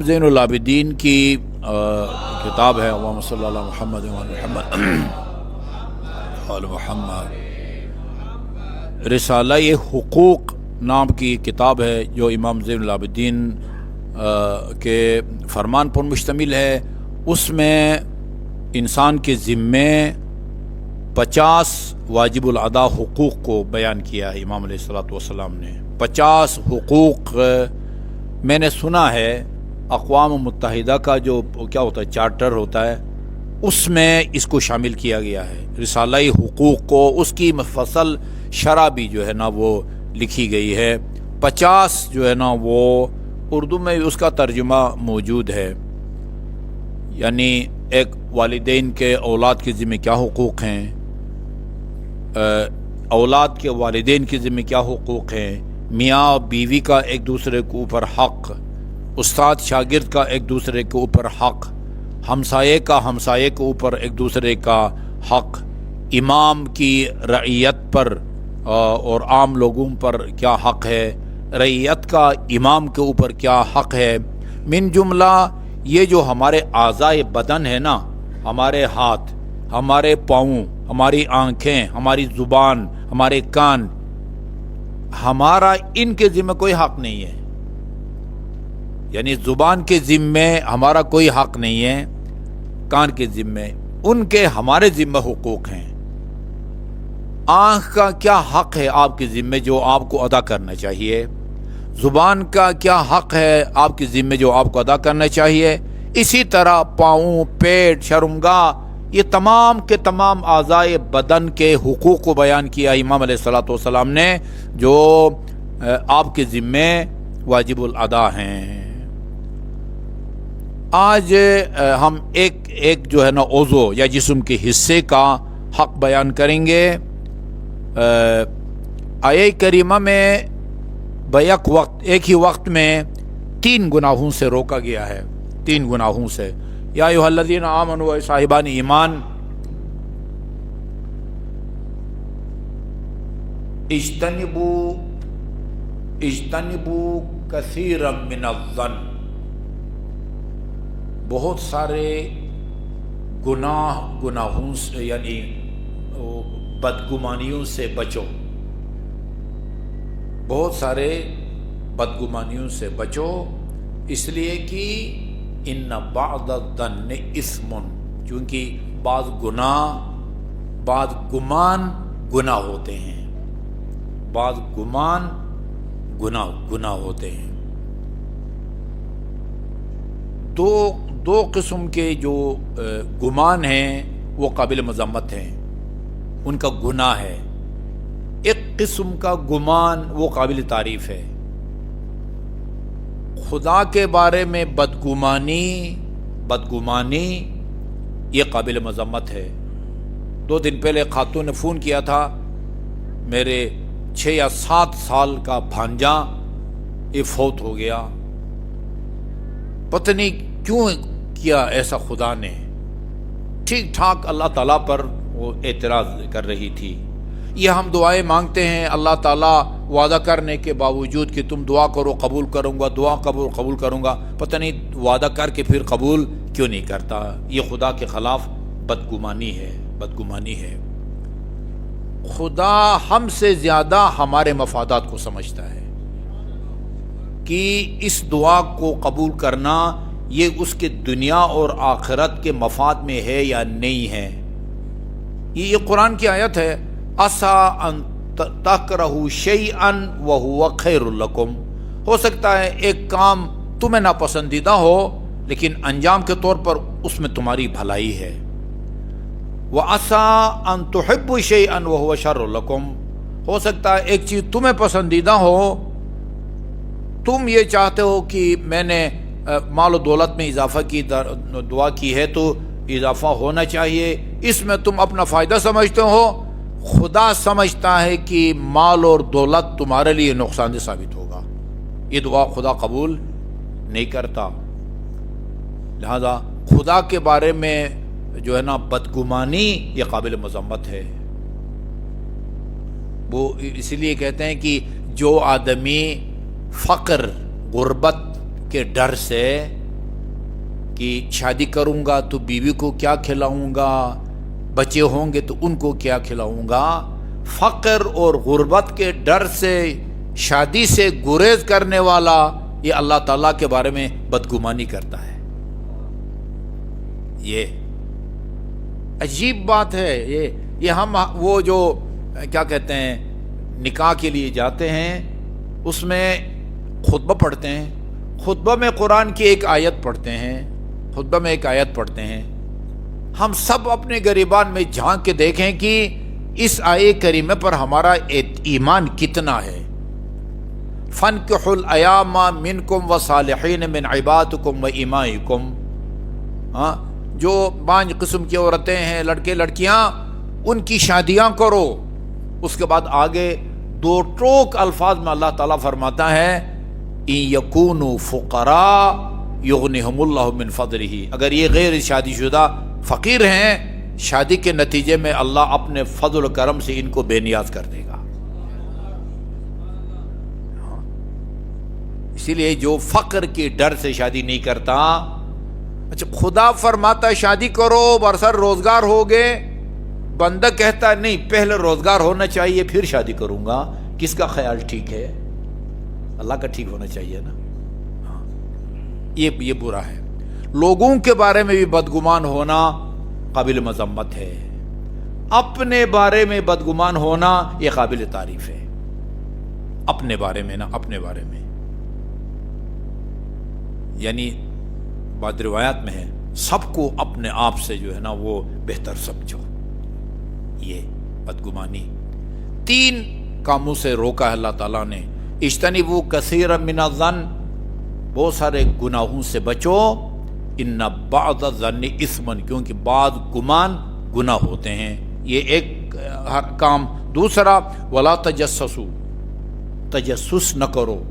زین العابدین کی کتاب ہے اللہم صلی اللہ علی محمد وآل محمد رسالہ حقوق نام کی کتاب ہے جو امام زین العابدین کے فرمان پر مشتمل ہے۔ اس میں انسان کے ذمے 50 واجب الادا حقوق کو بیان کیا ہے امام علیہ الصلوۃ والسلام نے۔ 50 حقوق میں نے سنا ہے اقوام متحدہ کا جو کیا ہوتا ہے چارٹر ہوتا ہے، اس میں اس کو شامل کیا گیا ہے رسالہ حقوق کو، اس کی مفصل شرح بھی جو ہے نا وہ لکھی گئی ہے۔ 50 جو ہے نا وہ اردو میں اس کا ترجمہ موجود ہے، یعنی ایک والدین کے اولاد کے ذمہ کیا حقوق ہیں، اولاد کے والدین کے ذمہ کیا حقوق ہیں، میاں اور بیوی کا ایک دوسرے کے اوپر حق، استاد شاگرد کا ایک دوسرے کے اوپر حق، ہمسائے کا ہمسائے کے اوپر ایک دوسرے کا حق، امام کی رعیت پر اور عام لوگوں پر کیا حق ہے، رعیت کا امام کے اوپر کیا حق ہے۔ من جملہ یہ جو ہمارے اعضائے بدن ہے نا، ہمارے ہاتھ، ہمارے پاؤں، ہماری آنکھیں، ہماری زبان، ہمارے کان، ہمارا ان کے ذمہ کوئی حق نہیں ہے، یعنی زبان کے ذمے ہمارا کوئی حق نہیں ہے، کان کے ذمے ان کے ہمارے ذمہ حقوق ہیں۔ آنکھ کا کیا حق ہے آپ کے ذمے جو آپ کو ادا کرنا چاہیے، زبان کا کیا حق ہے آپ کے ذمے جو آپ کو ادا کرنا چاہیے، اسی طرح پاؤں، پیٹ، شرمگاہ، یہ تمام کے تمام اعضائے بدن کے حقوق کو بیان کیا امام علیہ الصلوۃ والسلام نے، جو آپ کے ذمے واجب الادا ہیں۔ آج ہم ایک جو ہے نا عضو یا جسم کے حصے کا حق بیان کریں گے۔ آیہ کریمہ میں ایک ہی وقت میں 3 گناہوں سے روکا گیا ہے، 3 گناہوں سے۔ یا ایھا الذین آمنوا، اے صاحبان ایمان، اجتنبوا کثیرا من الظن، بہت سارے گناہوں سے یعنی بدگمانیوں سے بچو، بہت سارے بدگمانیوں سے بچو، اس لیے کہ ان بعض الظن اثم، کیونکہ بعض گمان گناہ ہوتے ہیں، بعض گمان گناہ ہوتے ہیں۔ دو قسم کے جو گمان ہیں وہ قابل مذمت ہیں، ان کا گناہ ہے۔ ایک قسم کا گمان وہ قابل تعریف ہے۔ خدا کے بارے میں بدگمانی یہ قابل مذمت ہے۔ 2 دن پہلے خاتون نے فون کیا تھا، میرے 6 یا 7 سال کا بھانجا یہ فوت ہو گیا، پتہ نہیں کیوں کیا ایسا خدا نے۔ ٹھیک ٹھاک اللہ تعالیٰ پر وہ اعتراض کر رہی تھی۔ یہ ہم دعائیں مانگتے ہیں، اللہ تعالیٰ وعدہ کرنے کے باوجود کہ تم دعا کرو قبول کروں گا، دعا قبول کروں گا، پتہ نہیں وعدہ کر کے پھر قبول کیوں نہیں کرتا۔ یہ خدا کے خلاف بدگمانی ہے۔ خدا ہم سے زیادہ ہمارے مفادات کو سمجھتا ہے کہ اس دعا کو قبول کرنا یہ اس کے دنیا اور آخرت کے مفاد میں ہے یا نہیں ہے۔ یہ قرآن کی آیت ہے، عَسَىٰ أَن تَكْرَهُوا شَيْئًا وَهُوَ خَيْرٌ لَكُمْ، ہو سکتا ہے ایک کام تمہیں ناپسندیدہ ہو لیکن انجام کے طور پر اس میں تمہاری بھلائی ہے۔ وَعَسَىٰ أَن تُحِبُّوا شَيْئًا وَهُوَ شَرٌّ لَكُمْ، ہو سکتا ہے ایک چیز تمہیں پسندیدہ ہو، تم یہ چاہتے ہو کہ میں نے مال و دولت میں اضافہ کی دعا کی ہے تو اضافہ ہونا چاہیے، اس میں تم اپنا فائدہ سمجھتے ہو، خدا سمجھتا ہے کہ مال اور دولت تمہارے لیے نقصان دہ ثابت ہوگا، یہ دعا خدا قبول نہیں کرتا۔ لہذا خدا کے بارے میں جو ہے نا بدگمانی یہ قابل مذمت ہے۔ وہ اس لیے کہتے ہیں کہ جو آدمی فقر، غربت کے ڈر سے کہ شادی کروں گا تو بیوی کو کیا کھلاؤں گا، بچے ہوں گے تو ان کو کیا کھلاؤں گا، فقر اور غربت کے ڈر سے شادی سے گریز کرنے والا یہ اللہ تعالیٰ کے بارے میں بدگمانی کرتا ہے۔ یہ عجیب بات ہے۔ یہ ہم وہ جو کیا کہتے ہیں نکاح کے لیے جاتے ہیں اس میں خطبہ پڑھتے ہیں، خطبہ میں قرآن کی ایک آیت پڑھتے ہیں، خطبہ میں ایک آیت پڑھتے ہیں، ہم سب اپنے گریبان میں جھانک کے دیکھیں کہ اس آیے کریمہ پر ہمارا ایمان کتنا ہے۔ فَانكِحُوا الْأَيَامَ مِنْكُمْ وَصَالِحِينَ مِنْ عِبَادِكُمْ وَإِمَائِكُمْ، جو 5 قسم کی عورتیں ہیں، لڑکے لڑکیاں، ان کی شادیاں کرو۔ اس کے بعد آگے 2 ٹوک الفاظ میں اللہ تعالیٰ فرماتا ہے إِن يَكُونُوا فُقَرَاءَ يُغْنِهُمُ اللَّهُ مِنْ فَضْلِهِ، اگر یہ غیر شادی شدہ فقیر ہیں، شادی کے نتیجے میں اللہ اپنے فضل و کرم سے ان کو بے نیاز کر دے گا۔ اسی لیے جو فقر کے ڈر سے شادی نہیں کرتا، اچھا خدا فرماتا ہے شادی کرو برسر روزگار ہوگے، بندہ کہتا ہے نہیں پہلے روزگار ہونا چاہیے پھر شادی کروں گا، کس کا خیال ٹھیک ہے؟ اللہ کا ٹھیک ہونا چاہیے نا۔ یہ برا ہے۔ لوگوں کے بارے میں بھی بدگمان ہونا قابل مذمت ہے، اپنے بارے میں بدگمان ہونا یہ قابل تعریف ہے۔ اپنے بارے میں نا، اپنے بارے میں، یعنی بعض روایات میں ہے سب کو اپنے آپ سے جو ہے نا وہ بہتر سمجھو۔ یہ بدگمانی 3 کاموں سے روکا ہے اللہ تعالیٰ نے۔ اجتنبوا کثیرا من الظن، بہت سارے گناہوں سے بچو، ان بعض الظن اثم، کیونکہ بعض گمان گناہ ہوتے ہیں، یہ ایک ہر کام۔ دوسرا ولا تجسسوا، تجسس نہ کرو،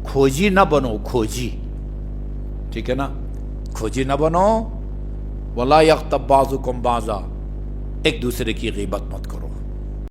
کھوجی نہ بنو، کھوجی، ٹھیک ہے نا، کھوجی نہ بنو۔ ولا یغتب بعضکم بعضا، ایک دوسرے کی غیبت مت کرو۔